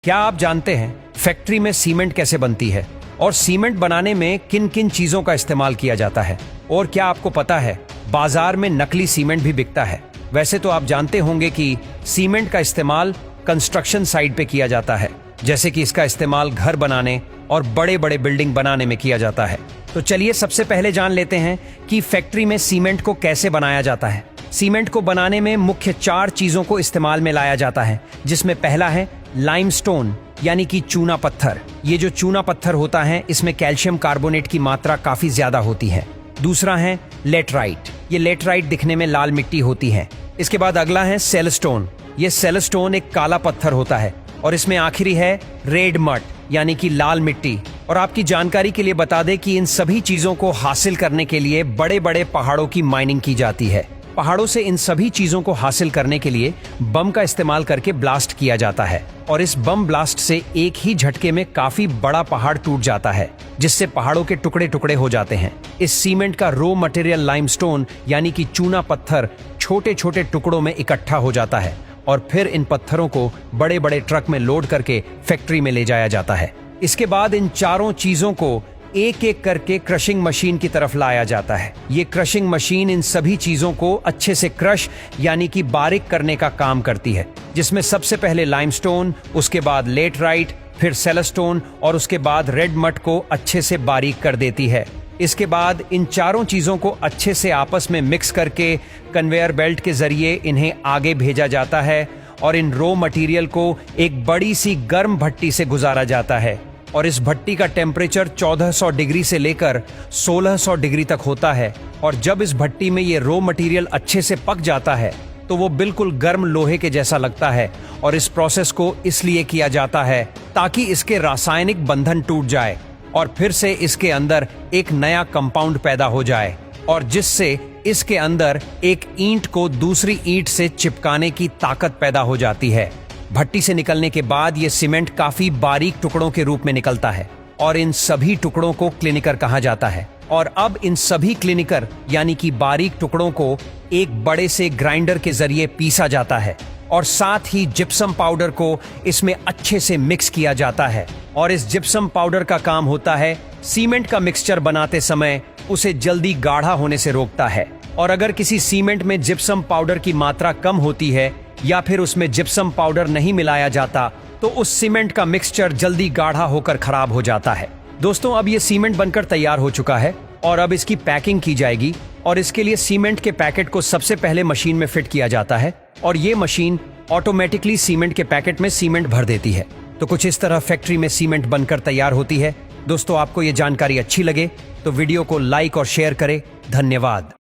क्या आप जानते हैं फैक्ट्री में सीमेंट कैसे बनती है और सीमेंट बनाने में किन किन चीजों का इस्तेमाल किया जाता है? और क्या आपको पता है बाजार में नकली सीमेंट भी बिकता है? वैसे तो आप जानते होंगे कि सीमेंट का इस्तेमाल कंस्ट्रक्शन साइट पे किया जाता है, जैसे कि इसका इस्तेमाल घर बनाने और बड़े बड़े बिल्डिंग बनाने में किया जाता है। तो चलिए सबसे पहले जान लेते हैं कि फैक्ट्री में सीमेंट को कैसे बनाया जाता है। सीमेंट को बनाने में मुख्य 4 चीजों को इस्तेमाल में लाया जाता है, जिसमें पहला है लाइमस्टोन यानी कि चूना पत्थर। ये जो चूना पत्थर होता है इसमें कैल्शियम कार्बोनेट की मात्रा काफी ज्यादा होती है। दूसरा है लेटराइट। ये लेटराइट दिखने में लाल मिट्टी होती है। इसके बाद अगला है सेलस्टोन। ये सेलस्टोन एक काला पत्थर होता है। और इसमें आखिरी है रेड मड यानी कि लाल मिट्टी। और आपकी जानकारी के लिए बता दें कि इन सभी चीजों को हासिल करने के लिए बड़े बड़े पहाड़ों की माइनिंग की जाती है। पहाड़ों से इन सभी चीजों को हासिल करने के लिए बम का इस्तेमाल करके ब्लास्ट किया जाता है और इस बम ब्लास्ट से एक ही झटके में काफी बड़ा पहाड़ टूट जाता है, जिससे पहाड़ों के टुकड़े टुकड़े हो जाते हैं। इस सीमेंट का रॉ मटेरियल लाइमस्टोन यानी कि चूना पत्थर छोटे छोटे टुकड़ों में इकट्ठा हो जाता है और फिर इन पत्थरों को बड़े बड़े ट्रक में लोड करके फैक्ट्री में ले जाया जाता है। इसके बाद इन चारों चीजों को एक एक करके क्रशिंग मशीन की तरफ लाया जाता है। ये क्रशिंग मशीन इन सभी चीजों को अच्छे से क्रश यानी कि बारीक करने का काम करती है, जिसमें सबसे पहले लाइमस्टोन, उसके बाद लेटराइट, फिर सेलस्टोन और उसके बाद रेड मड को अच्छे से बारीक कर देती है। इसके बाद इन चारों चीजों को अच्छे से आपस में मिक्स करके कन्वेयर बेल्ट के जरिए इन्हें आगे भेजा जाता है और इन रॉ मटेरियल को एक बड़ी सी गर्म भट्टी से गुजारा जाता है। और इस भट्टी का टेम्परेचर 1400 डिग्री से लेकर 1600 डिग्री तक होता है। और जब इस भट्टी में ये रॉ मटेरियल अच्छे से पक जाता है तो वो बिल्कुल गर्म लोहे के जैसा लगता है। और इस प्रोसेस को इसलिए किया जाता है ताकि इसके रासायनिक बंधन टूट जाए और फिर से इसके अंदर एक नया कंपाउंड पैदा हो जाए और जिससे इसके अंदर एक ईंट को दूसरी ईंट से चिपकाने की ताकत पैदा हो जाती है। भट्टी से निकलने के बाद ये सीमेंट काफी बारीक टुकड़ों के रूप में निकलता है और इन सभी टुकड़ों को क्लिनिकर कहा जाता है। और अब इन सभी क्लिनिकर यानी कि बारीक टुकड़ों को एक बड़े से ग्राइंडर के जरिए पीसा जाता है और साथ ही जिप्सम पाउडर को इसमें अच्छे से मिक्स किया जाता है। और इस जिप्सम पाउडर का काम होता है सीमेंट का मिक्सचर बनाते समय उसे जल्दी गाढ़ा होने से रोकता है। और अगर किसी सीमेंट में जिप्सम पाउडर की मात्रा कम होती है या फिर उसमें जिप्सम पाउडर नहीं मिलाया जाता तो उस सीमेंट का मिक्सचर जल्दी गाढ़ा होकर खराब हो जाता है। दोस्तों, अब ये सीमेंट बनकर तैयार हो चुका है और अब इसकी पैकिंग की जाएगी। और इसके लिए सीमेंट के पैकेट को सबसे पहले मशीन में फिट किया जाता है और ये मशीन ऑटोमेटिकली सीमेंट के पैकेट में सीमेंट भर देती है। तो कुछ इस तरह फैक्ट्री में सीमेंट बनकर तैयार होती है। दोस्तों, आपको ये जानकारी अच्छी लगे तो वीडियो को लाइक और शेयर करें। धन्यवाद।